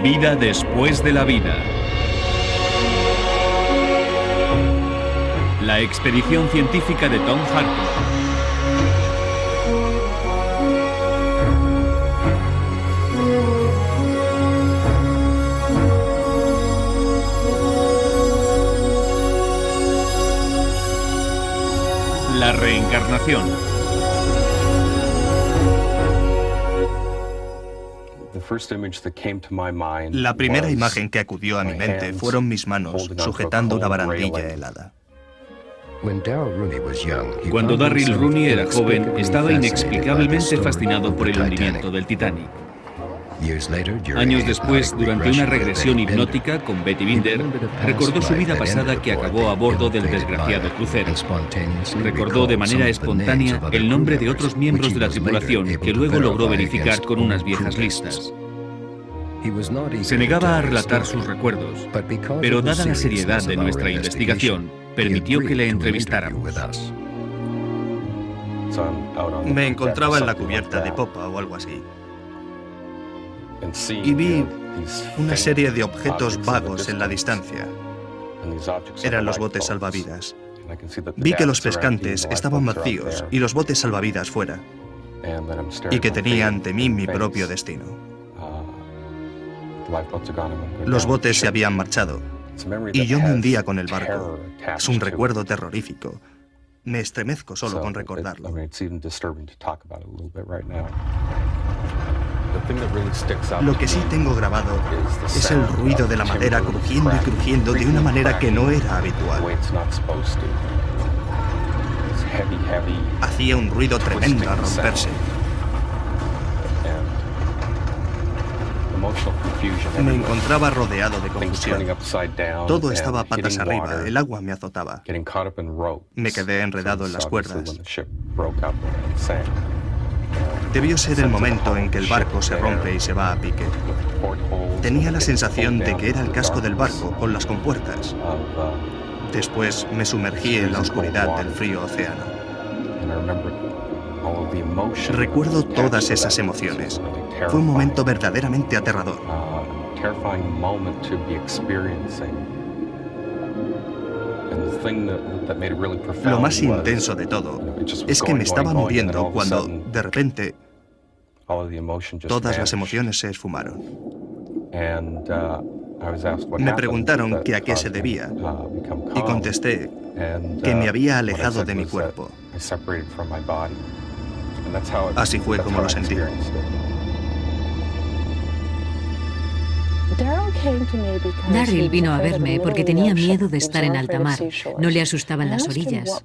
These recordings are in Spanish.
Vida después de la vida. La expedición científica de Tom Harper. La reencarnación. La primera imagen que acudió a mi mente fueron mis manos sujetando una barandilla helada. Cuando Darryl Rooney era joven, estaba inexplicablemente fascinado por el hundimiento del Titanic. Años después, durante una regresión hipnótica con Betty Binder, recordó su vida pasada que acabó a bordo del desgraciado crucero. Recordó de manera espontánea el nombre de otros miembros de la tripulación que luego logró verificar con unas viejas listas. Se negaba a relatar sus recuerdos, pero dada la seriedad de nuestra investigación, permitió que le entrevistáramos. Me encontraba en la cubierta de popa o algo así, y vi una serie de objetos vagos en la distancia. Eran los botes salvavidas. Vi que los pescantes estaban vacíos y los botes salvavidas fuera, y que tenía ante mí mi propio destino. Los botes se habían marchado, y yo me hundía con el barco. Es un recuerdo terrorífico. Me estremezco solo con recordarlo. Lo que sí tengo grabado es el ruido de la madera crujiendo y crujiendo de una manera que no era habitual. Hacía un ruido tremendo al romperse. Me encontraba rodeado de confusión. Todo estaba patas arriba, el agua me azotaba. Me quedé enredado en las cuerdas. Debió ser el momento en que el barco se rompe y se va a pique. Tenía la sensación de que era el casco del barco con las compuertas. Después me sumergí en la oscuridad del frío océano. Recuerdo todas esas emociones. Fue un momento verdaderamente aterrador. Lo más intenso de todo es que me estaba moviendo cuando, de repente, todas las emociones se esfumaron. Me preguntaron que a qué se debía y contesté que me había alejado de mi cuerpo. Así fue como lo sentí. Darryl vino a verme porque tenía miedo de estar en alta mar. No le asustaban las orillas.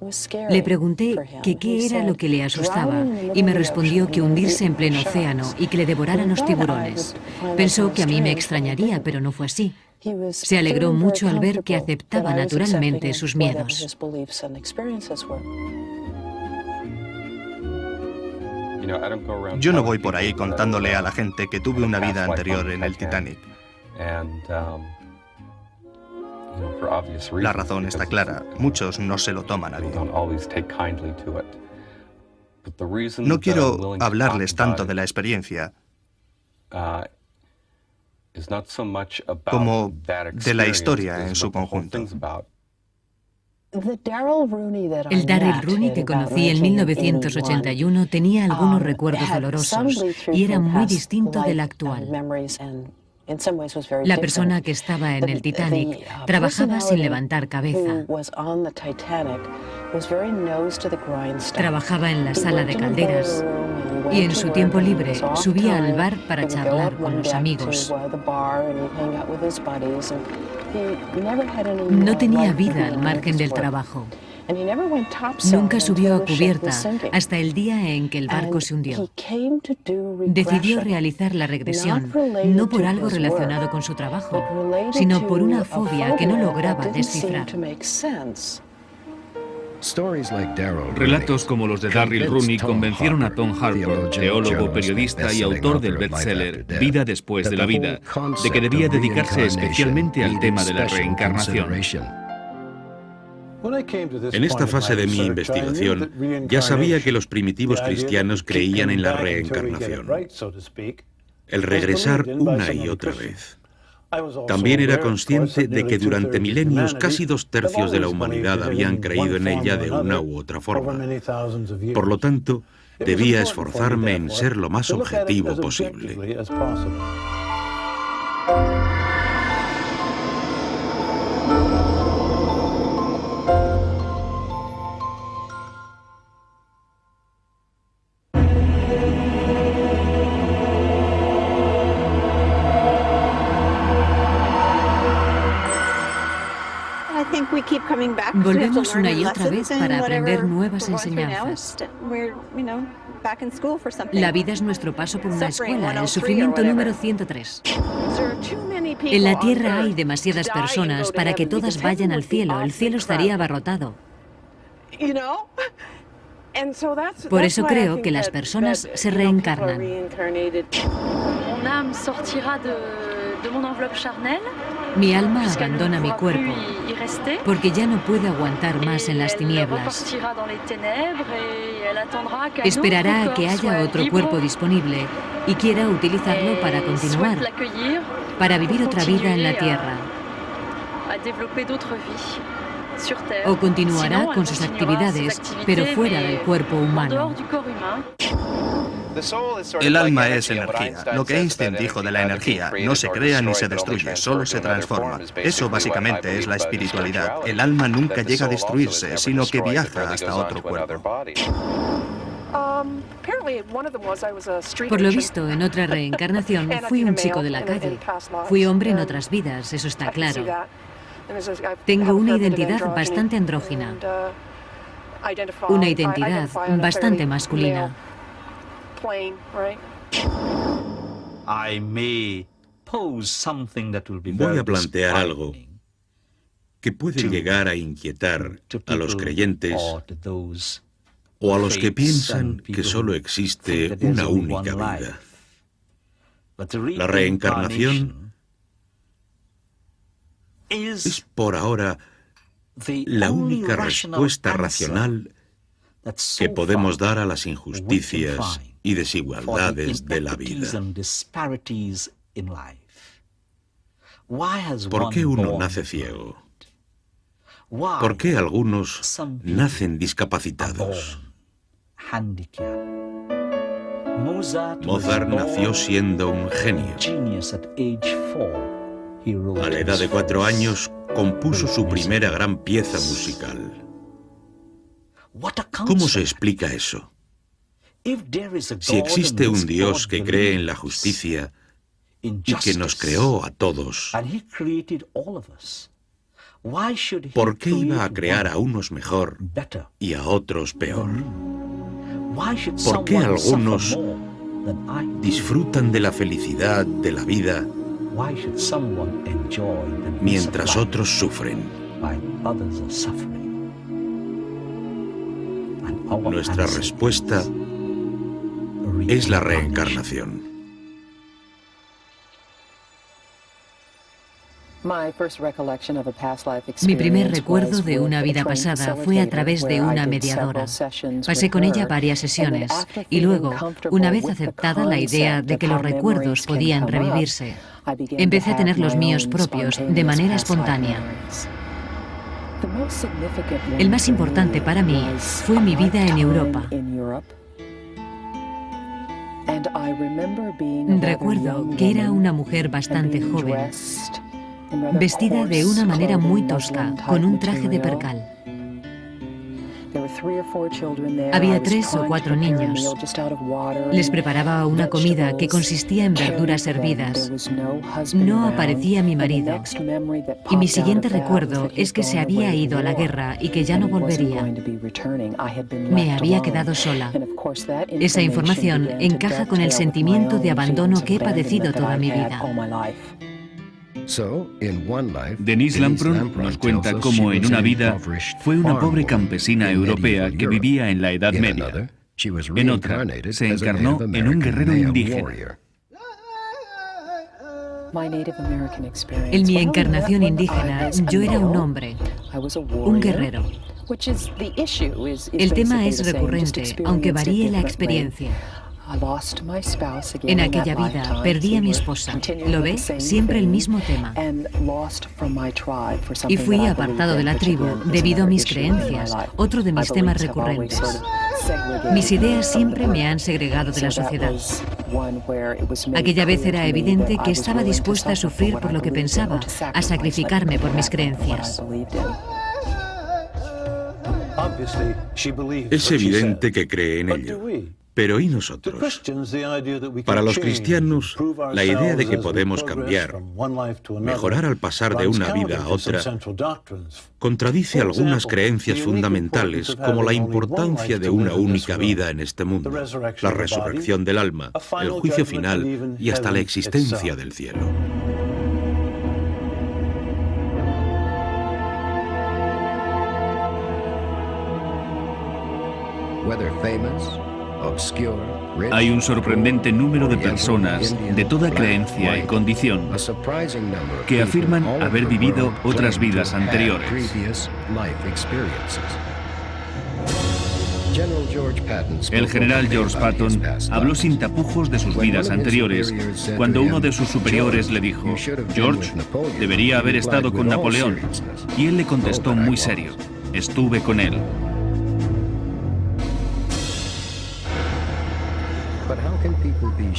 Le pregunté que qué era lo que le asustaba y me respondió que hundirse en pleno océano y que le devoraran los tiburones. Pensó que a mí me extrañaría, pero no fue así. Se alegró mucho al ver que aceptaba naturalmente sus miedos. Yo no voy por ahí contándole a la gente que tuve una vida anterior en el Titanic. La razón está clara, muchos no se lo toman a bien. No quiero hablarles tanto de la experiencia como de la historia en su conjunto. El Darryl Rooney que conocí en 1981 tenía algunos recuerdos dolorosos y era muy distinto del actual. La persona que estaba en el Titanic trabajaba sin levantar cabeza. Trabajaba en la sala de calderas y en su tiempo libre subía al bar para charlar con los amigos. No tenía vida al margen del trabajo. Nunca subió a cubierta hasta el día en que el barco se hundió. Decidió realizar la regresión, no por algo relacionado con su trabajo, sino por una fobia que no lograba descifrar. Relatos como los de Darryl Rooney convencieron a Tom Harper, teólogo, periodista y autor del bestseller Vida después de la vida, de que debía dedicarse especialmente al tema de la reencarnación. En esta fase de mi investigación, ya sabía que los primitivos cristianos creían en la reencarnación, el regresar una y otra vez. También era consciente de que durante milenios casi 2/3 de la humanidad habían creído en ella de una u otra forma. Por lo tanto, debía esforzarme en ser lo más objetivo posible. Volvemos una y otra vez para aprender nuevas enseñanzas. La vida es nuestro paso por una escuela, el sufrimiento número 103. En la Tierra hay demasiadas personas para que todas vayan al cielo. El cielo estaría abarrotado. Por eso creo que las personas se reencarnan. Mi alma abandona mi cuerpo porque ya no puede aguantar más en las tinieblas. Esperará a que haya otro cuerpo disponible y quiera utilizarlo para continuar, para vivir otra vida en la Tierra. O continuará con sus actividades, pero fuera del cuerpo humano. El alma es energía. Lo que Einstein dijo de la energía, no se crea ni se destruye, solo se transforma. Eso básicamente es la espiritualidad. El alma nunca llega a destruirse, sino que viaja hasta otro cuerpo. Por lo visto, en otra reencarnación, fui un chico de la calle. Fui hombre en otras vidas, eso está claro. Tengo una identidad bastante andrógina. Una identidad bastante masculina. Voy a plantear algo que puede llegar a inquietar a los creyentes o a los que piensan que solo existe una única vida. La reencarnación es por ahora la única respuesta racional que podemos dar a las injusticias y desigualdades de la vida. ¿Por qué uno nace ciego? ¿Por qué algunos nacen discapacitados? Mozart nació siendo un genio. A la edad de 4 años compuso su primera gran pieza musical. ¿Cómo se explica eso? Si existe un Dios que cree en la justicia y que nos creó a todos, ¿por qué iba a crear a unos mejor y a otros peor? ¿Por qué algunos disfrutan de la felicidad de la vida mientras otros sufren? Nuestra respuesta es la reencarnación. Mi primer recuerdo de una vida pasada fue a través de una mediadora. Pasé con ella varias sesiones y luego, una vez aceptada la idea de que los recuerdos podían revivirse, empecé a tener los míos propios de manera espontánea. El más importante para mí fue mi vida en Europa. Recuerdo que era una mujer bastante joven, vestida de una manera muy tosca, con un traje de percal. Había 3 o 4 niños. Les preparaba una comida que consistía en verduras hervidas. No aparecía mi marido. Y mi siguiente recuerdo es que se había ido a la guerra y que ya no volvería. Me había quedado sola. Esa información encaja con el sentimiento de abandono que he padecido toda mi vida. Denise Lampron nos cuenta cómo en una vida fue una pobre campesina europea que vivía en la Edad Media. En otra, se encarnó en un guerrero indígena. En mi encarnación indígena, yo era un hombre, un guerrero. El tema es recurrente, aunque varíe la experiencia. En aquella vida perdí a mi esposa. ¿Lo ve? Siempre el mismo tema. Y fui apartado de la tribu debido a mis creencias, otro de mis temas recurrentes. Mis ideas siempre me han segregado de la sociedad. Aquella vez era evidente que estaba dispuesta a sufrir por lo que pensaba, a sacrificarme por mis creencias. Es evidente que cree en ello. Pero ¿y nosotros? Para los cristianos, la idea de que podemos cambiar, mejorar al pasar de una vida a otra, contradice algunas creencias fundamentales como la importancia de una única vida en este mundo, la resurrección del alma, el juicio final y hasta la existencia del cielo. Hay un sorprendente número de personas de toda creencia y condición que afirman haber vivido otras vidas anteriores. El general George Patton habló sin tapujos de sus vidas anteriores cuando uno de sus superiores le dijo: George, debería haber estado con Napoleón. Y él le contestó muy serio: estuve con él.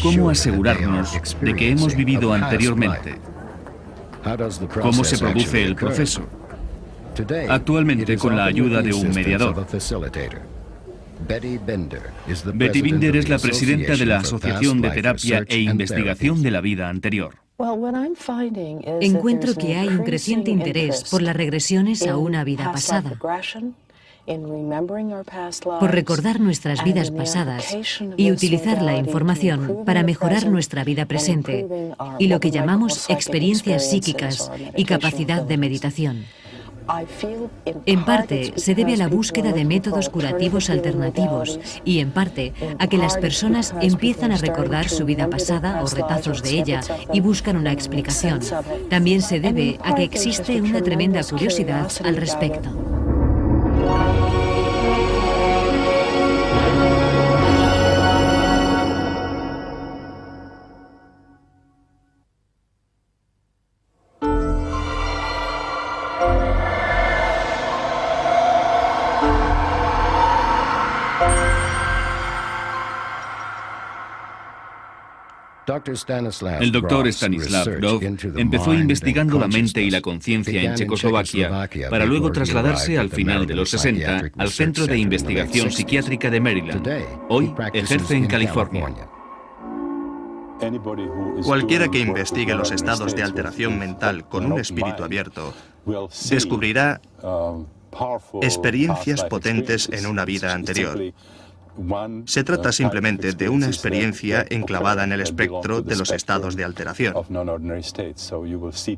¿Cómo asegurarnos de que hemos vivido anteriormente? ¿Cómo se produce el proceso? Actualmente, con la ayuda de un mediador. Betty Binder es la presidenta de la Asociación de Terapia e Investigación de la Vida Anterior. Encuentro que hay un creciente interés por las regresiones a una vida pasada, por recordar nuestras vidas pasadas y utilizar la información para mejorar nuestra vida presente y lo que llamamos experiencias psíquicas y capacidad de meditación. En parte se debe a la búsqueda de métodos curativos alternativos y en parte a que las personas empiezan a recordar su vida pasada o retazos de ella y buscan una explicación. También se debe a que existe una tremenda curiosidad al respecto. El doctor Stanislav Grof empezó investigando la mente y la conciencia en Checoslovaquia para luego trasladarse al final de los 60 al Centro de Investigación Psiquiátrica de Maryland. Hoy ejerce en California. Cualquiera que investigue los estados de alteración mental con un espíritu abierto descubrirá experiencias potentes en una vida anterior. Se trata simplemente de una experiencia enclavada en el espectro de los estados de alteración.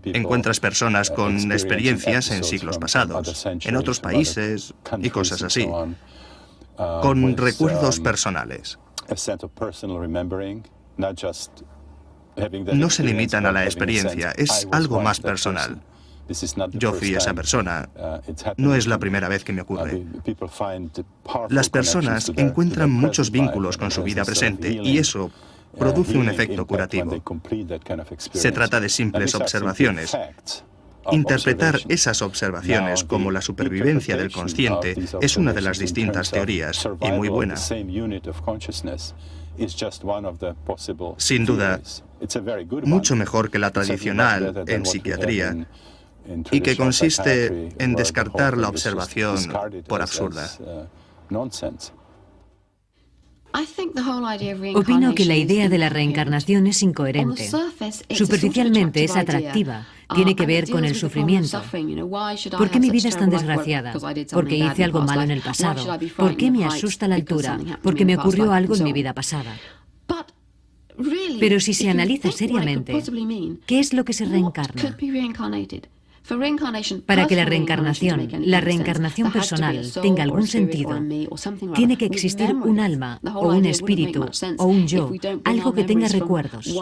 Encuentras personas con experiencias en siglos pasados, en otros países y cosas así, con recuerdos personales. No se limitan a la experiencia, es algo más personal. Yo fui esa persona. No es la primera vez que me ocurre. Las personas encuentran muchos vínculos con su vida presente y eso produce un efecto curativo. Se trata de simples observaciones. Interpretar esas observaciones como la supervivencia del consciente es una de las distintas teorías y muy buena. Sin duda, mucho mejor que la tradicional en psiquiatría, y que consiste en descartar la observación por absurda. Opino que la idea de la reencarnación es incoherente. Superficialmente es atractiva. Tiene que ver con el sufrimiento. ¿Por qué mi vida es tan desgraciada? Porque hice algo malo en el pasado. ¿Por qué me asusta la altura? Porque me ocurrió algo en mi vida pasada. Pero si se analiza seriamente, ¿qué es lo que se reencarna? Para que la reencarnación personal, tenga algún sentido, tiene que existir un alma, o un espíritu, o un yo, algo que tenga recuerdos.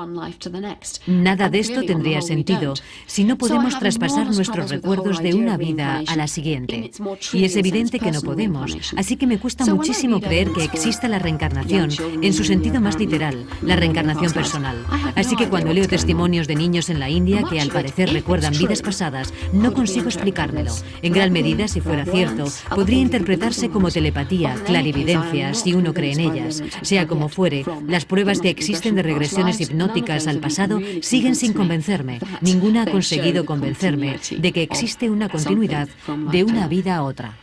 Nada de esto tendría sentido si no podemos traspasar nuestros recuerdos de una vida a la siguiente. Y es evidente que no podemos, así que me cuesta muchísimo creer que exista la reencarnación en su sentido más literal, la reencarnación personal. Así que cuando leo testimonios de niños en la India que al parecer recuerdan vidas pasadas, no consigo explicármelo. En gran medida, si fuera cierto, podría interpretarse como telepatía, clarividencia, si uno cree en ellas. Sea como fuere, las pruebas que existen de regresiones hipnóticas al pasado siguen sin convencerme. Ninguna ha conseguido convencerme de que existe una continuidad de una vida a otra.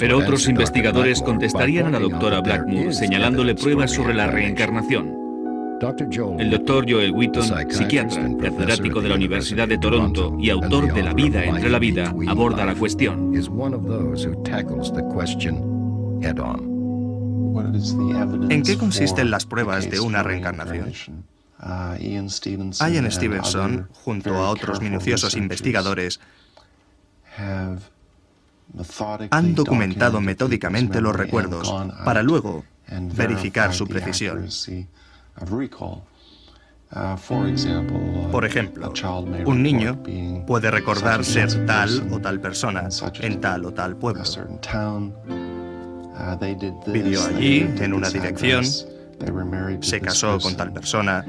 Pero otros investigadores contestarían a la doctora Blackmore señalándole pruebas sobre la reencarnación. El doctor Joel Wheaton, psiquiatra, catedrático de la Universidad de Toronto y autor de La vida entre la vida, aborda la cuestión. ¿En qué consisten las pruebas de una reencarnación? Ian Stevenson, junto a otros minuciosos investigadores, han documentado metódicamente los recuerdos para luego verificar su precisión. Por ejemplo, un niño puede recordar ser tal o tal persona en tal o tal pueblo. Vivió allí, en una dirección, se casó con tal persona.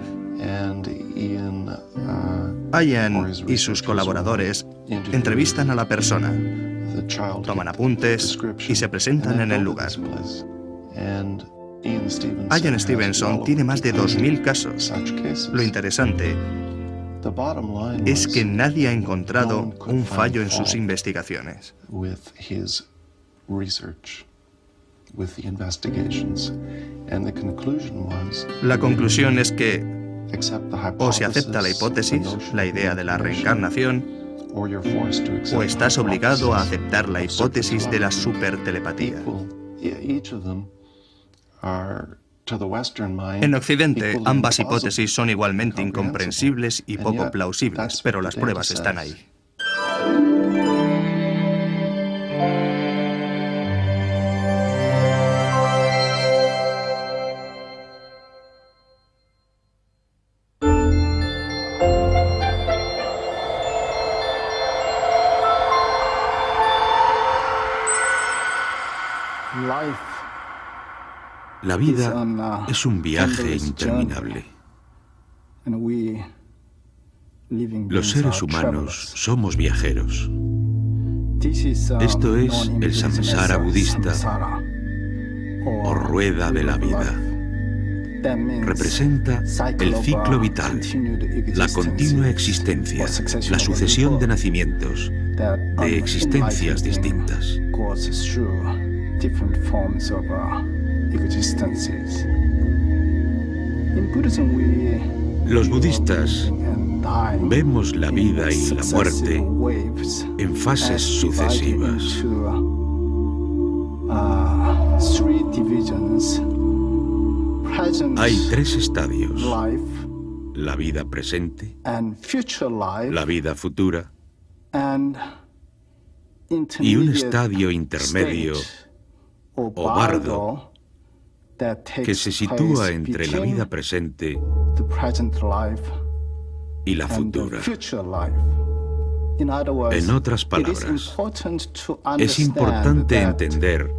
Ian y sus colaboradores entrevistan a la persona, toman apuntes y se presentan en el lugar. Ian Stevenson tiene más de 2000 casos. Lo interesante es que nadie ha encontrado un fallo en sus investigaciones. La conclusión es que o se acepta la hipótesis, la idea de la reencarnación, o estás obligado a aceptar la hipótesis de la supertelepatía. En Occidente, ambas hipótesis son igualmente incomprensibles y poco plausibles, pero las pruebas están ahí. La vida es un viaje interminable. Los seres humanos somos viajeros. Esto es el samsara budista, o rueda de la vida. Representa el ciclo vital, la continua existencia, la sucesión de nacimientos, de existencias distintas. Los budistas vemos la vida y la muerte en fases sucesivas. Hay tres estadios: la vida presente, la vida futura y un estadio intermedio o bardo que se sitúa entre la vida presente y la futura. En otras palabras, es importante entender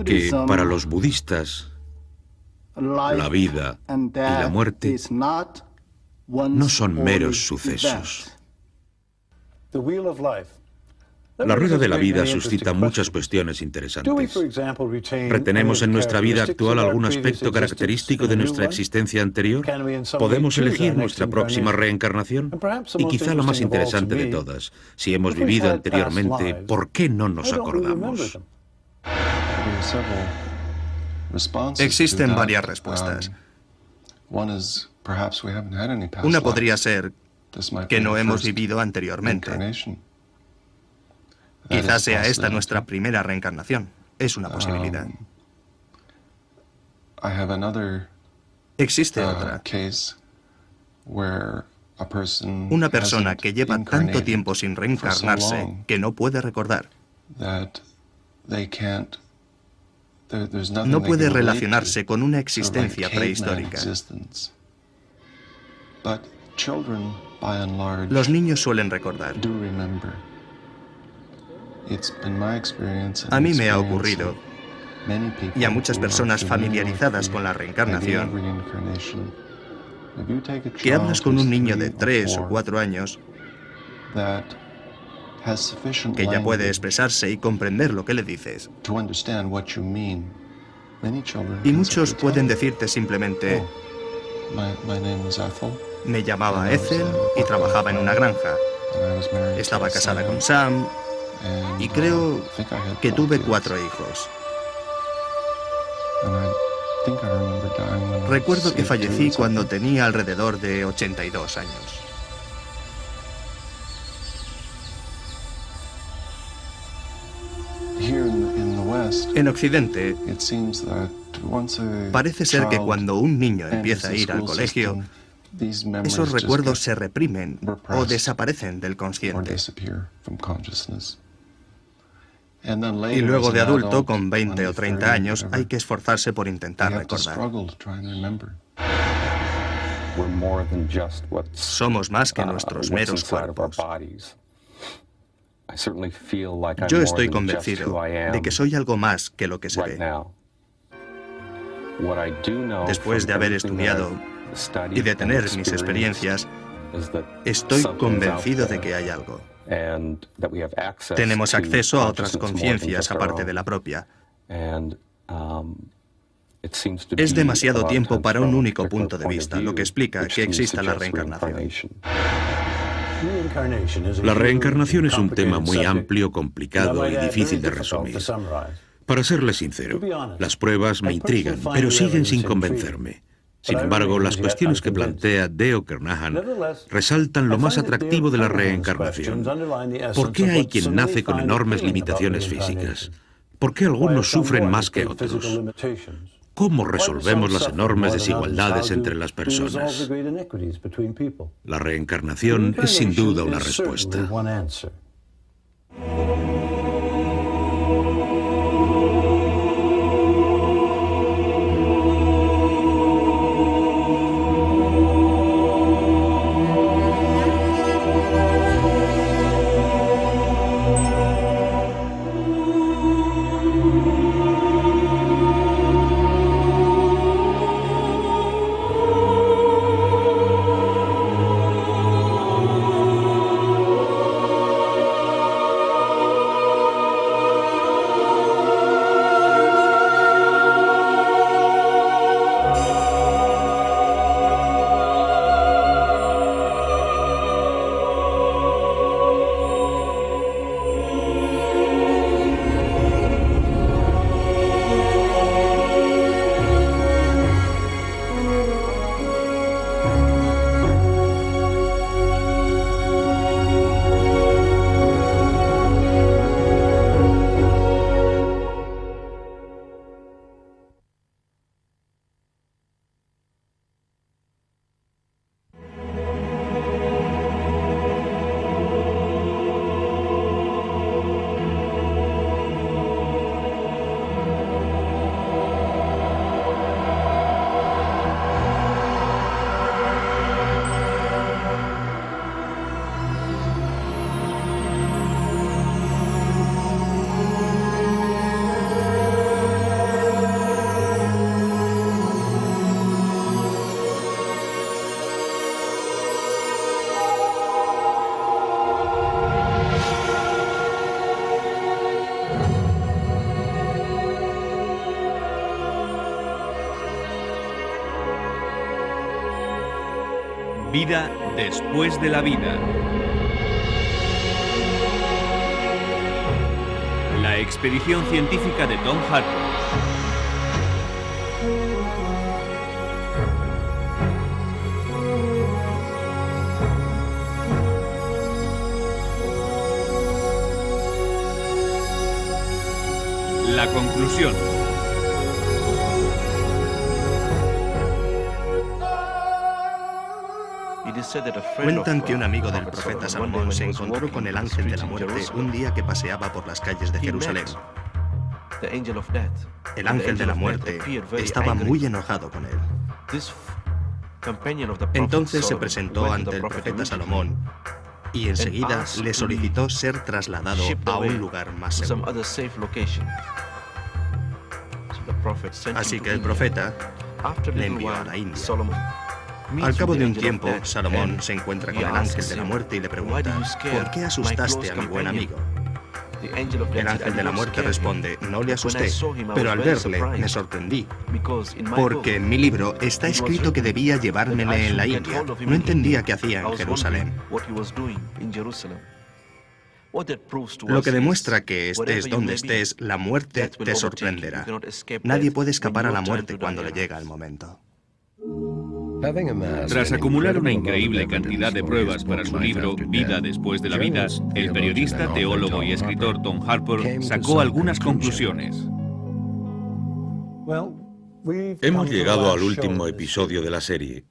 que para los budistas la vida y la muerte no son meros sucesos. La rueda de la vida suscita muchas cuestiones interesantes. ¿Retenemos en nuestra vida actual algún aspecto característico de nuestra existencia anterior? ¿Podemos elegir nuestra próxima reencarnación? Y quizá la más interesante de todas, si hemos vivido anteriormente, ¿por qué no nos acordamos? Existen varias respuestas. Una podría ser que no hemos vivido anteriormente. Quizás sea esta nuestra primera reencarnación. Es una posibilidad. Existe otra, Una persona que lleva tanto tiempo sin reencarnarse que no puede recordar. No puede relacionarse con una existencia prehistórica. Los niños suelen recordar. A mí me ha ocurrido, y a muchas personas familiarizadas con la reencarnación, que hablas con un niño de 3 o 4 años que ya puede expresarse y comprender lo que le dices. Y muchos pueden decirte simplemente: me llamaba Ethel y trabajaba en una granja. Estaba casada con Sam y creo que tuve 4 hijos. Recuerdo que fallecí cuando tenía alrededor de 82 años. En Occidente, parece ser que cuando un niño empieza a ir al colegio, esos recuerdos se reprimen o desaparecen del consciente. Y luego de adulto, con 20 o 30 años, hay que esforzarse por intentar recordar. Somos más que nuestros meros cuerpos. Yo estoy convencido de que soy algo más que lo que se ve. Después de haber estudiado y de tener mis experiencias, estoy convencido de que hay algo. Tenemos acceso a otras conciencias aparte de la propia. Es demasiado tiempo para un único punto de vista, lo que explica que exista la reencarnación. La reencarnación es un tema muy amplio, complicado y difícil de resumir. Para serle sincero, las pruebas me intrigan, pero siguen sin convencerme. Sin embargo, las cuestiones que plantea Deo Kernahan resaltan lo más atractivo de la reencarnación. ¿Por qué hay quien nace con enormes limitaciones físicas? ¿Por qué algunos sufren más que otros? ¿Cómo resolvemos las enormes desigualdades entre las personas? La reencarnación es sin duda una respuesta. Vida después de la vida. La expedición científica de Tom Harper. La conclusión. Cuentan que un amigo del profeta Salomón se encontró con el ángel de la muerte un día que paseaba por las calles de Jerusalén. El ángel de la muerte estaba muy enojado con él. Entonces se presentó ante el profeta Salomón y enseguida le solicitó ser trasladado a un lugar más seguro. Así que el profeta le envió a la India. Al cabo de un tiempo, Salomón se encuentra con el ángel de la muerte y le pregunta: ¿por qué asustaste a mi buen amigo? El ángel de la muerte responde: no le asusté, pero al verle me sorprendí, porque en mi libro está escrito que debía llevármele en la India. No entendía qué hacía en Jerusalén. Lo que demuestra que estés donde estés, la muerte te sorprenderá. Nadie puede escapar a la muerte cuando le llega el momento. Tras acumular una increíble cantidad de pruebas para su libro Vida después de la vida, el periodista, teólogo y escritor Tom Harpur sacó algunas conclusiones. Hemos llegado al último episodio de la serie,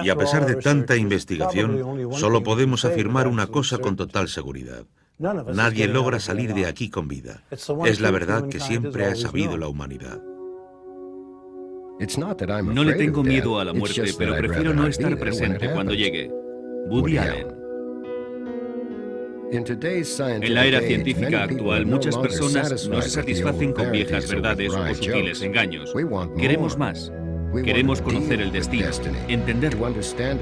y a pesar de tanta investigación, solo podemos afirmar una cosa con total seguridad. Nadie logra salir de aquí con vida. Es la verdad que siempre ha sabido la humanidad. No le tengo miedo a la muerte, pero prefiero no estar presente cuando llegue. Woody Allen. En la era científica actual, muchas personas no se satisfacen con viejas verdades o sutiles engaños. Queremos más. Queremos conocer el destino, entenderlo,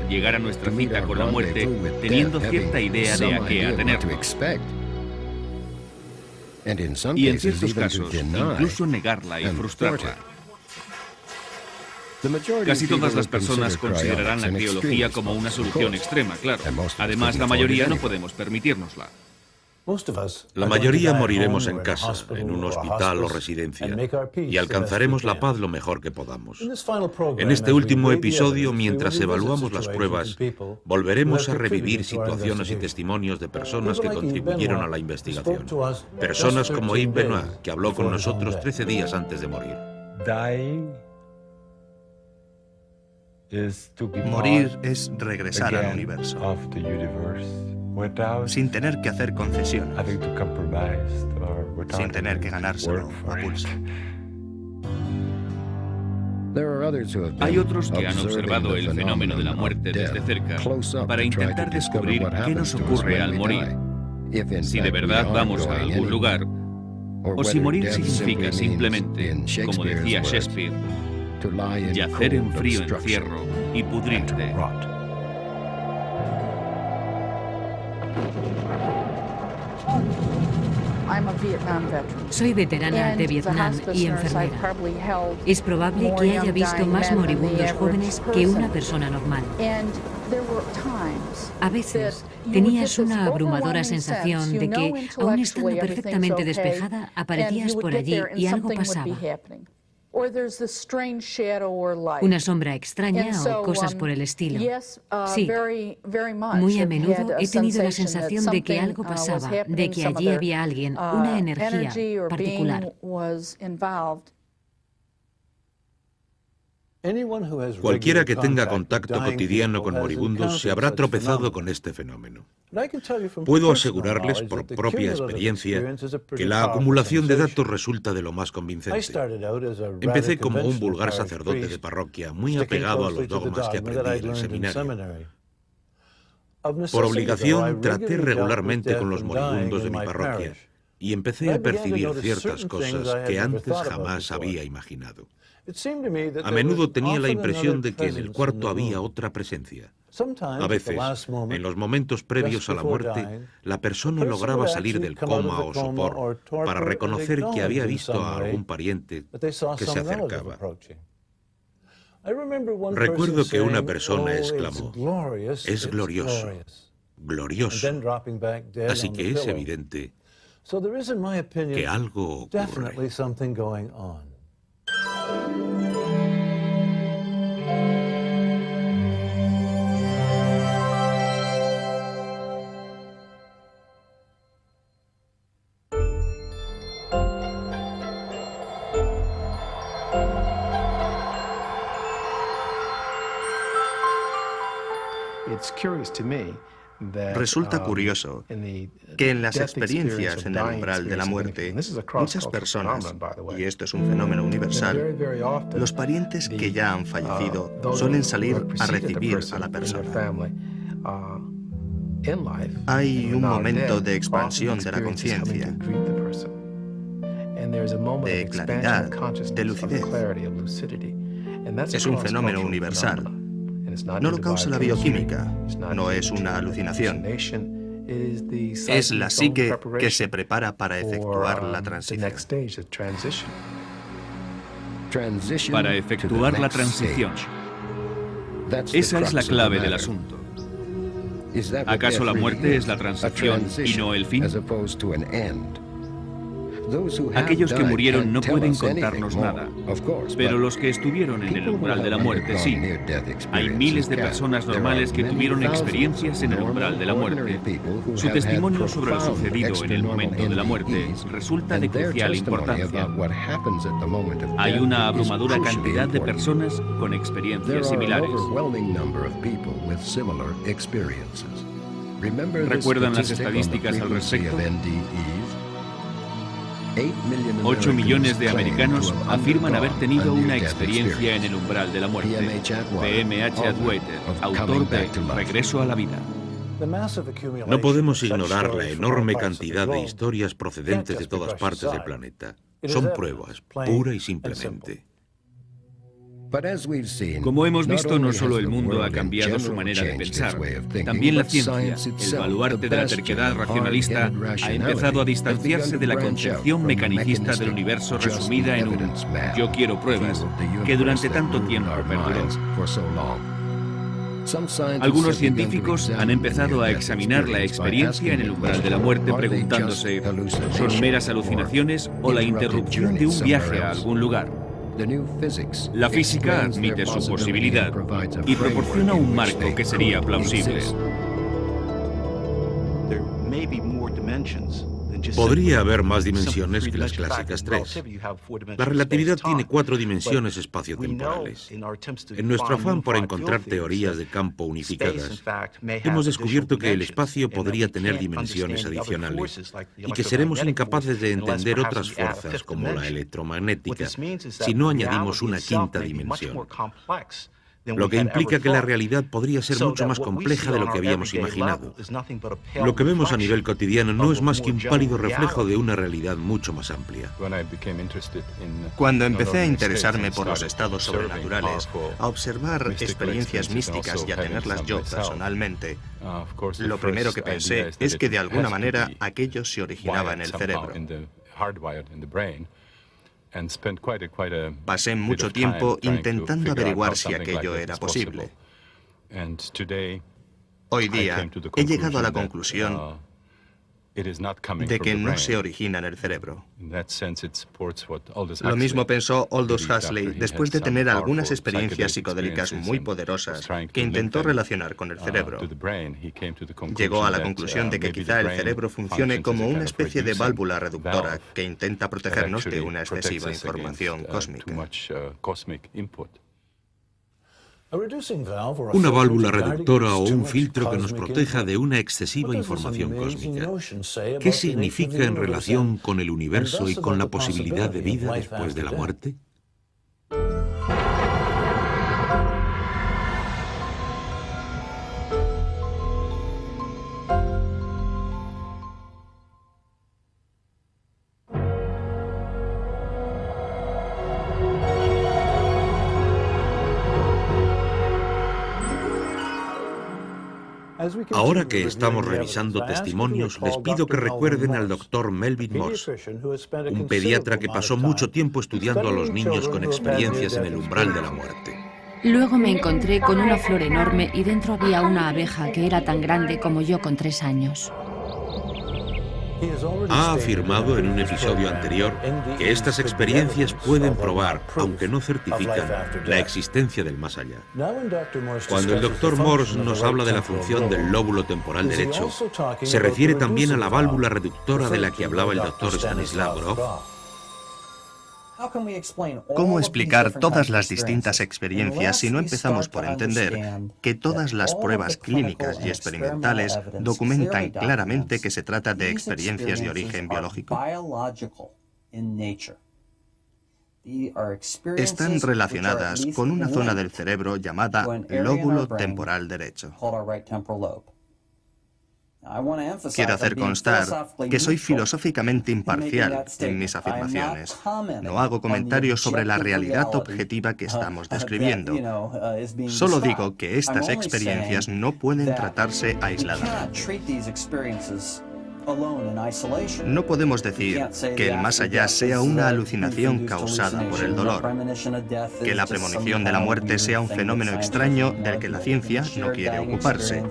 llegar a nuestra cita con la muerte teniendo cierta idea de a qué atenernos. Y en ciertos casos, incluso negarla y frustrarla. Casi todas las personas considerarán la criología como una solución extrema, claro. Además, la mayoría no podemos permitírnosla. La mayoría moriremos en casa, en un hospital o residencia, y alcanzaremos la paz lo mejor que podamos. En este último episodio, mientras evaluamos las pruebas, volveremos a revivir situaciones y testimonios de personas que contribuyeron a la investigación. Personas como Yves Benoit, que habló con nosotros 13 días antes de morir. Morir es regresar al universo, sin tener que hacer concesiones, sin tener que ganárselo a pulso. Hay otros que han observado el fenómeno de la muerte desde cerca para intentar descubrir qué nos ocurre al morir, si de verdad vamos a algún lugar, o si morir significa simplemente, como decía Shakespeare, yacer en frío encierro y pudrirte. Soy veterana de Vietnam y enfermera. Es probable que haya visto más moribundos jóvenes que una persona normal. A veces tenías una abrumadora sensación de que, aun estando perfectamente despejada, aparecías por allí y algo pasaba. Una sombra extraña o cosas por el estilo. Sí, muy a menudo he tenido la sensación de que algo pasaba, de que allí había alguien, una energía particular. Cualquiera que tenga contacto cotidiano con moribundos se habrá tropezado con este fenómeno. Puedo asegurarles por propia experiencia que la acumulación de datos resulta de lo más convincente. Empecé como un vulgar sacerdote de parroquia, muy apegado a los dogmas que aprendí en el seminario. Por obligación, traté regularmente con los moribundos de mi parroquia y empecé a percibir ciertas cosas que antes jamás había imaginado. A menudo tenía la impresión de que en el cuarto había otra presencia. A veces, en los momentos previos a la muerte, la persona lograba salir del coma o sopor para reconocer que había visto a algún pariente que se acercaba. Recuerdo que una persona exclamó: «Es glorioso, glorioso». Así que es evidente que algo ocurre. Resulta curioso que en las experiencias en el umbral de la muerte, muchas personas, y esto es un fenómeno universal, los parientes que ya han fallecido suelen salir a recibir a la persona. Hay un momento de expansión de la conciencia, de claridad, de lucidez. Es un fenómeno universal. No lo causa la bioquímica, no es una alucinación. Es la psique que se prepara para efectuar la transición. Para efectuar la transición. Esa es la clave del asunto. ¿Acaso la muerte es la transición y no el fin? Aquellos que murieron no pueden contarnos nada, pero los que estuvieron en el umbral de la muerte sí. Hay miles de personas normales que tuvieron experiencias en el umbral de la muerte. Su testimonio sobre lo sucedido en el momento de la muerte resulta de crucial importancia. Hay una abrumadora cantidad de personas con experiencias similares. ¿Recuerdan las estadísticas al respecto? 8 millones de americanos afirman haber tenido una experiencia en el umbral de la muerte. PMH Atwater, autor de Regreso a la vida. No podemos ignorar la enorme cantidad de historias procedentes de todas partes del planeta. Son pruebas, pura y simplemente. Como hemos visto, no solo el mundo ha cambiado su manera de pensar, también la ciencia, el baluarte de la terquedad racionalista, ha empezado a distanciarse de la concepción mecanicista del universo resumida en un «yo quiero pruebas», que durante tanto tiempo perduró. Algunos científicos han empezado a examinar la experiencia en el umbral de la muerte preguntándose ¿son meras alucinaciones o la interrupción de un viaje a algún lugar? La física admite su posibilidad y proporciona un marco que sería plausible. Podría haber más dimensiones que las clásicas 3. La relatividad tiene 4 dimensiones espaciotemporales. En nuestro afán por encontrar teorías de campo unificadas, hemos descubierto que el espacio podría tener dimensiones adicionales y que seremos incapaces de entender otras fuerzas como la electromagnética si no añadimos una quinta dimensión. Lo que implica que la realidad podría ser mucho más compleja de lo que habíamos imaginado. Lo que vemos a nivel cotidiano no es más que un pálido reflejo de una realidad mucho más amplia. Cuando empecé a interesarme por los estados sobrenaturales, a observar experiencias místicas y a tenerlas yo personalmente, lo primero que pensé es que de alguna manera aquello se originaba en el cerebro. Pasé mucho tiempo intentando averiguar si aquello era posible. Hoy día he llegado a la conclusión de que no se origina en el cerebro. Lo mismo pensó Aldous Huxley después de tener algunas experiencias psicodélicas muy poderosas que intentó relacionar con el cerebro. Llegó a la conclusión de que quizá el cerebro funcione como una especie de válvula reductora que intenta protegernos de una excesiva información cósmica. Una válvula reductora o un filtro que nos proteja de una excesiva información cósmica. ¿Qué significa en relación con el universo y con la posibilidad de vida después de la muerte? Ahora que estamos revisando testimonios, les pido que recuerden al Dr. Melvin Morse, un pediatra que pasó mucho tiempo estudiando a los niños con experiencias en el umbral de la muerte. Luego me encontré con una flor enorme y dentro había una abeja que era tan grande como yo con 3 años. Ha afirmado en un episodio anterior que estas experiencias pueden probar, aunque no certifican, la existencia del más allá. Cuando el Dr. Morse nos habla de la función del lóbulo temporal derecho, se refiere también a la válvula reductora de la que hablaba el Dr. Stanislav Grof. ¿Cómo explicar todas las distintas experiencias si no empezamos por entender que todas las pruebas clínicas y experimentales documentan claramente que se trata de experiencias de origen biológico? Están relacionadas con una zona del cerebro llamada lóbulo temporal derecho. Quiero hacer constar que soy filosóficamente imparcial en mis afirmaciones. No hago comentarios sobre la realidad objetiva que estamos describiendo. Solo digo que estas experiencias no pueden tratarse aisladas. No podemos decir que el más allá sea una alucinación causada por el dolor, que la premonición de la muerte sea un fenómeno extraño del que la ciencia no quiere ocuparse,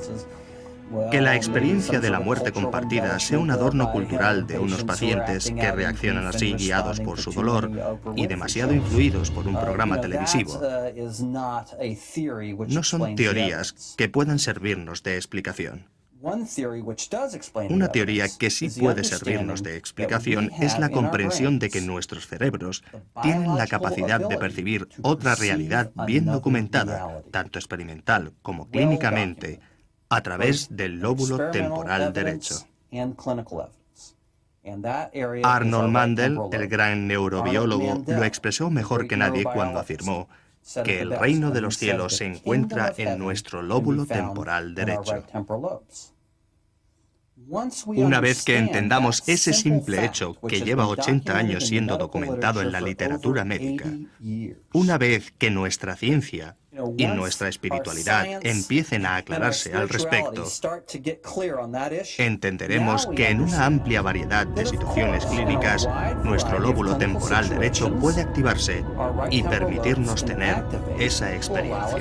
que la experiencia de la muerte compartida sea un adorno cultural de unos pacientes que reaccionan así guiados por su dolor y demasiado influidos por un programa televisivo. No son teorías que puedan servirnos de explicación. Una teoría que sí puede servirnos de explicación es la comprensión de que nuestros cerebros tienen la capacidad de percibir otra realidad bien documentada, tanto experimental como clínicamente, a través del lóbulo temporal derecho. Arnold Mandel, el gran neurobiólogo, lo expresó mejor que nadie cuando afirmó que el reino de los cielos se encuentra en nuestro lóbulo temporal derecho. Una vez que entendamos ese simple hecho que lleva 80 años siendo documentado en la literatura médica, una vez que nuestra ciencia y nuestra espiritualidad empiecen a aclararse al respecto, entenderemos que en una amplia variedad de situaciones clínicas, nuestro lóbulo temporal derecho puede activarse y permitirnos tener esa experiencia.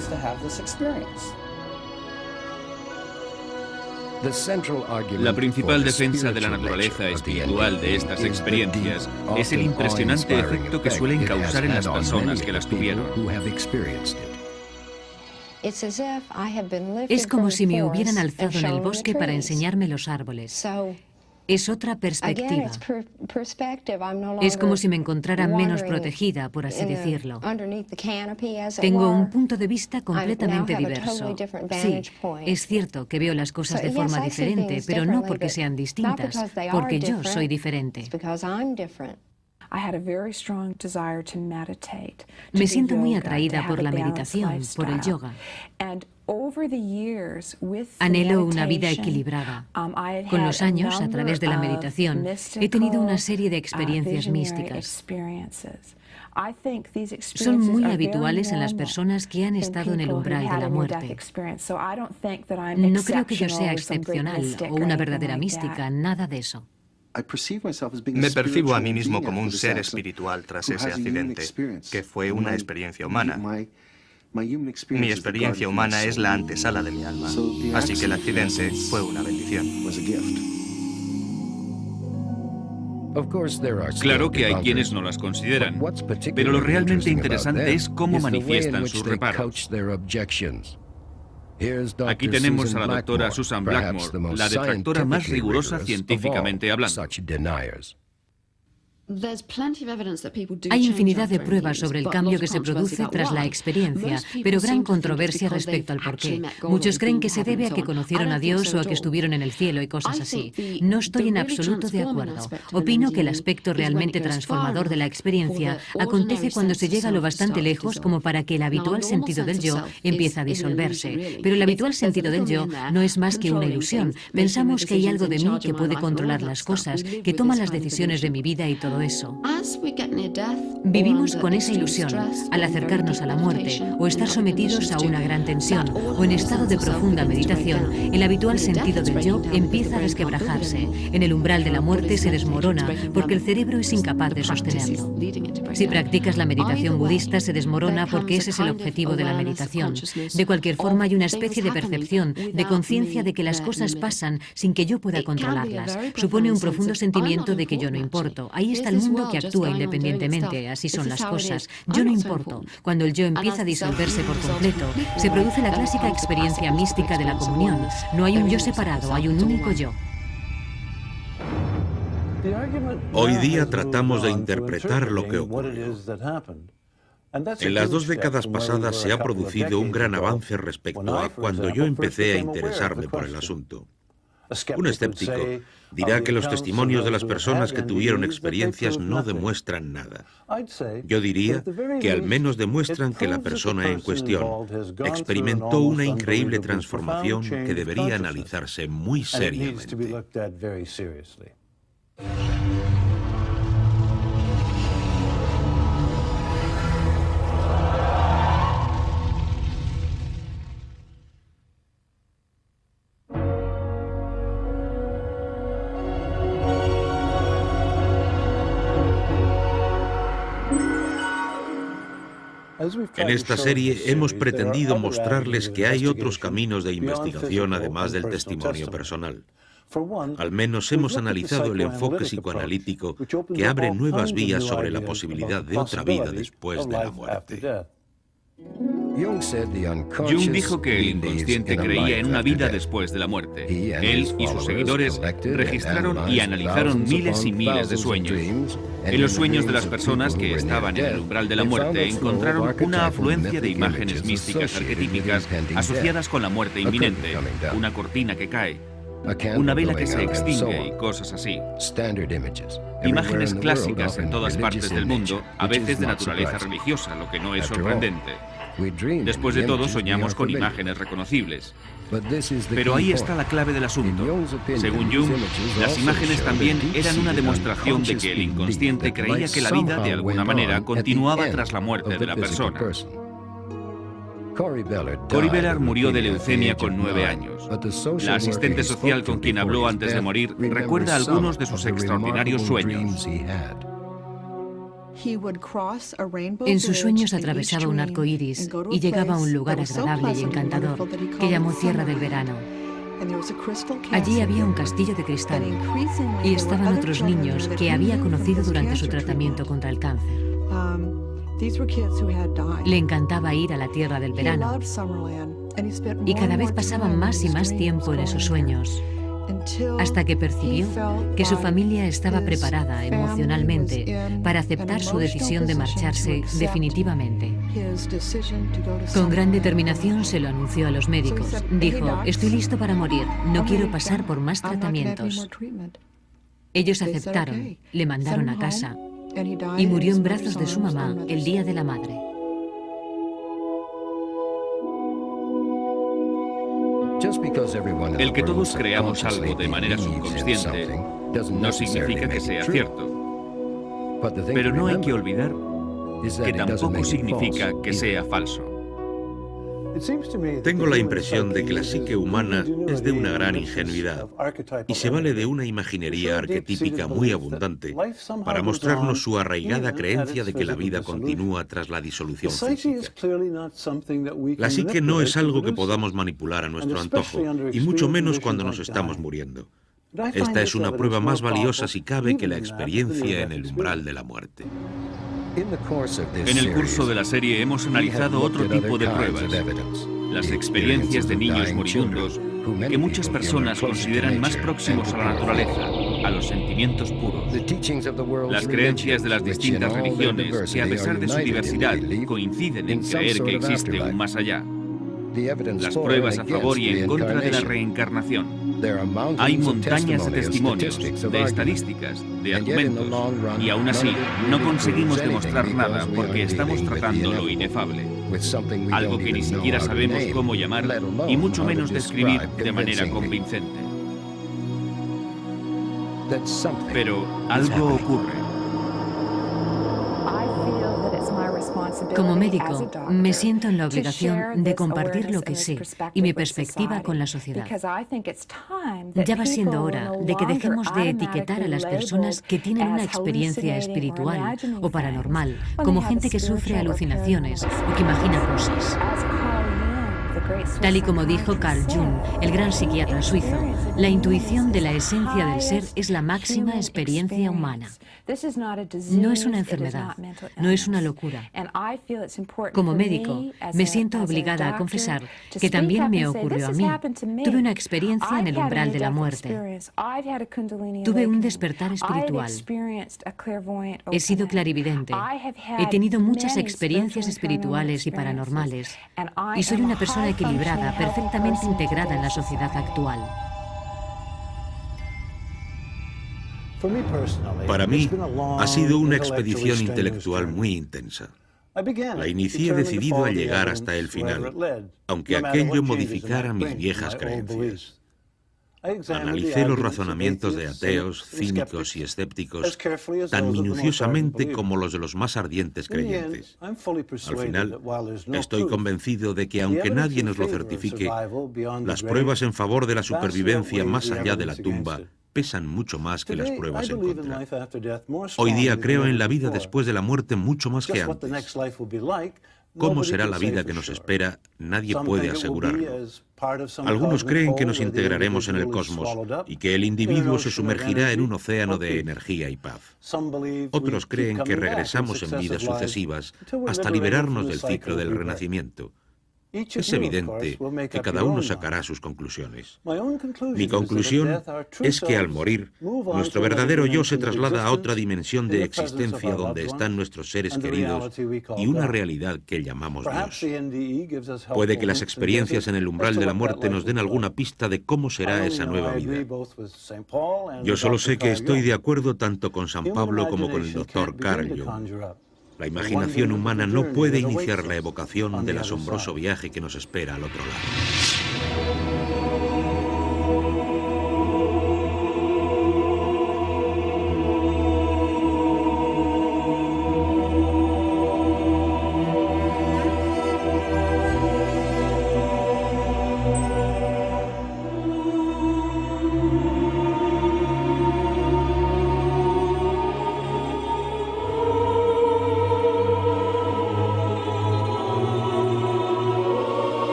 La principal defensa de la naturaleza espiritual de estas experiencias es el impresionante efecto que suelen causar en las personas que las tuvieron. Es como si me hubieran alzado en el bosque para enseñarme los árboles. Es otra perspectiva. Es como si me encontrara menos protegida, por así decirlo. Tengo un punto de vista completamente diverso. Sí, es cierto que veo las cosas de forma diferente, pero no porque sean distintas, porque yo soy diferente. Me siento muy atraída por la meditación, por el yoga. Anhelo una vida equilibrada. Con los años, a través de la meditación, he tenido una serie de experiencias místicas. Son muy habituales en las personas que han estado en el umbral de la muerte. No creo que yo sea excepcional o una verdadera mística, nada de eso. Me percibo a mí mismo como un ser espiritual tras ese accidente, que fue una experiencia humana. Mi experiencia humana es la antesala de mi alma, así que el accidente fue una bendición. Claro que hay quienes no las consideran, pero lo realmente interesante es cómo manifiestan sus reparos. Aquí tenemos a la doctora Susan Blackmore, la detractora más rigurosa científicamente hablando. Hay infinidad de pruebas sobre el cambio que se produce tras la experiencia, pero gran controversia respecto al porqué. Muchos creen que se debe a que conocieron a Dios o a que estuvieron en el cielo y cosas así. No estoy en absoluto de acuerdo. Opino que el aspecto realmente transformador de la experiencia acontece cuando se llega lo bastante lejos como para que el habitual sentido del yo empiece a disolverse. Pero el habitual sentido del yo no es más que una ilusión. Pensamos que hay algo de mí que puede controlar las cosas, que toma las decisiones de mi vida y todo eso. Vivimos con esa ilusión al acercarnos a la muerte o estar sometidos a una gran tensión o en estado de profunda meditación. El habitual sentido del yo empieza a resquebrajarse. En el umbral de la muerte se desmorona porque el cerebro es incapaz de sostenerlo. Si practicas la meditación budista se desmorona porque ese es el objetivo de la meditación. De cualquier forma hay una especie de percepción, de conciencia de que las cosas pasan sin que yo pueda controlarlas. Supone un profundo sentimiento de que yo no importo. Ahí está el mundo que actúa independientemente, así son las cosas. Yo no importo. Cuando el yo empieza a disolverse por completo, se produce la clásica experiencia mística de la comunión. No hay un yo separado, hay un único yo. Hoy día tratamos de interpretar lo que ocurrió. En las 2 décadas pasadas se ha producido un gran avance respecto a cuando yo empecé a interesarme por el asunto. Un escéptico dirá que los testimonios de las personas que tuvieron experiencias no demuestran nada. Yo diría que al menos demuestran que la persona en cuestión experimentó una increíble transformación que debería analizarse muy seriamente. En esta serie hemos pretendido mostrarles que hay otros caminos de investigación además del testimonio personal. Al menos hemos analizado el enfoque psicoanalítico que abre nuevas vías sobre la posibilidad de otra vida después de la muerte. Jung dijo que el inconsciente creía en una vida después de la muerte. Él y sus seguidores registraron y analizaron miles y miles de sueños. En los sueños de las personas que estaban en el umbral de la muerte encontraron una afluencia de imágenes místicas arquetípicas asociadas con la muerte inminente, una cortina que cae, una vela que se extingue y cosas así. Imágenes clásicas en todas partes del mundo, a veces de naturaleza religiosa, lo que no es sorprendente. Después de todo, soñamos con imágenes reconocibles. Pero ahí está la clave del asunto. Según Jung, las imágenes también eran una demostración de que el inconsciente creía que la vida, de alguna manera, continuaba tras la muerte de la persona. Cory Bellard murió de leucemia con 9 años. La asistente social con quien habló antes de morir recuerda algunos de sus extraordinarios sueños. En sus sueños atravesaba un arco iris y llegaba a un lugar agradable y encantador que llamó Tierra del Verano. Allí había un castillo de cristal y estaban otros niños que había conocido durante su tratamiento contra el cáncer. Le encantaba ir a la Tierra del Verano y cada vez pasaban más y más tiempo en esos sueños, hasta que percibió que su familia estaba preparada emocionalmente para aceptar su decisión de marcharse definitivamente. Con gran determinación se lo anunció a los médicos. Dijo: estoy listo para morir, no quiero pasar por más tratamientos. Ellos aceptaron, le mandaron a casa y murió en brazos de su mamá el día de la madre. El que todos creamos algo de manera subconsciente no significa que sea cierto. Pero no hay que olvidar que tampoco significa que sea falso. Tengo la impresión de que la psique humana es de una gran ingenuidad y se vale de una imaginería arquetípica muy abundante para mostrarnos su arraigada creencia de que la vida continúa tras la disolución física. La psique no es algo que podamos manipular a nuestro antojo, y mucho menos cuando nos estamos muriendo. Esta es una prueba más valiosa, si cabe, que la experiencia en el umbral de la muerte. En el curso de la serie hemos analizado otro tipo de pruebas, las experiencias de niños moribundos que muchas personas consideran más próximos a la naturaleza, a los sentimientos puros. Las creencias de las distintas religiones, que a pesar de su diversidad, coinciden en creer que existe un más allá. Las pruebas a favor y en contra de la reencarnación. Hay montañas de testimonios, de estadísticas, de argumentos, y aún así no conseguimos demostrar nada porque estamos tratando lo inefable, algo que ni siquiera sabemos cómo llamar y mucho menos describir de manera convincente. Pero algo ocurre. Como médico, me siento en la obligación de compartir lo que sé y mi perspectiva con la sociedad. Ya va siendo hora de que dejemos de etiquetar a las personas que tienen una experiencia espiritual o paranormal como gente que sufre alucinaciones o que imagina cosas. Tal y como dijo Carl Jung, el gran psiquiatra suizo, la intuición de la esencia del ser es la máxima experiencia humana. No es una enfermedad, no es una locura. Como médico, me siento obligada a confesar que también me ocurrió a mí. Tuve una experiencia en el umbral de la muerte. Tuve un despertar espiritual. He sido clarividente. He tenido muchas experiencias espirituales y paranormales. Y soy una persona equilibrada, perfectamente integrada en la sociedad actual. Para mí, ha sido una expedición intelectual muy intensa. La inicié decidido a llegar hasta el final, aunque aquello modificara mis viejas creencias. Analicé los razonamientos de ateos, cínicos y escépticos tan minuciosamente como los de los más ardientes creyentes. Al final, estoy convencido de que aunque nadie nos lo certifique, las pruebas en favor de la supervivencia más allá de la tumba pesan mucho más que las pruebas en contra. Hoy día creo en la vida después de la muerte mucho más que antes. ¿Cómo será la vida que nos espera? Nadie puede asegurarlo. Algunos creen que nos integraremos en el cosmos y que el individuo se sumergirá en un océano de energía y paz. Otros creen que regresamos en vidas sucesivas hasta liberarnos del ciclo del renacimiento. Es evidente que cada uno sacará sus conclusiones. Mi conclusión es que al morir, nuestro verdadero yo se traslada a otra dimensión de existencia donde están nuestros seres queridos y una realidad que llamamos Dios. Puede que las experiencias en el umbral de la muerte nos den alguna pista de cómo será esa nueva vida. Yo solo sé que estoy de acuerdo tanto con San Pablo como con el Dr. Carl Jung. La imaginación humana no puede iniciar la evocación del asombroso viaje que nos espera al otro lado.